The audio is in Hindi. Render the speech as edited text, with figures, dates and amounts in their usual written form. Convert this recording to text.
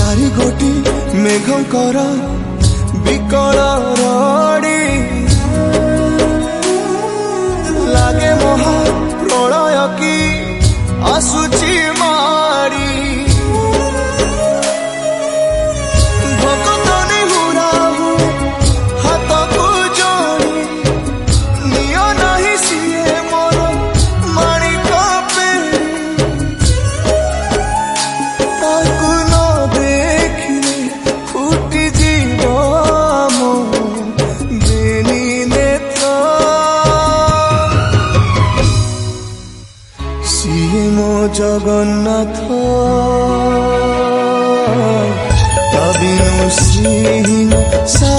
चारि गोटी मेघंकर विकल रड़ी लागे महा प्रलय की आसुची मारी भक्तनी हुराहु हाथ को जोड़ी नियो नहीं सिए मोर माणिक पेड़ी ताकू न देखिले फुटी जीव मो बेनी नेत्र सिए मो जगन्नाथ तबिनु श्रीहीन सा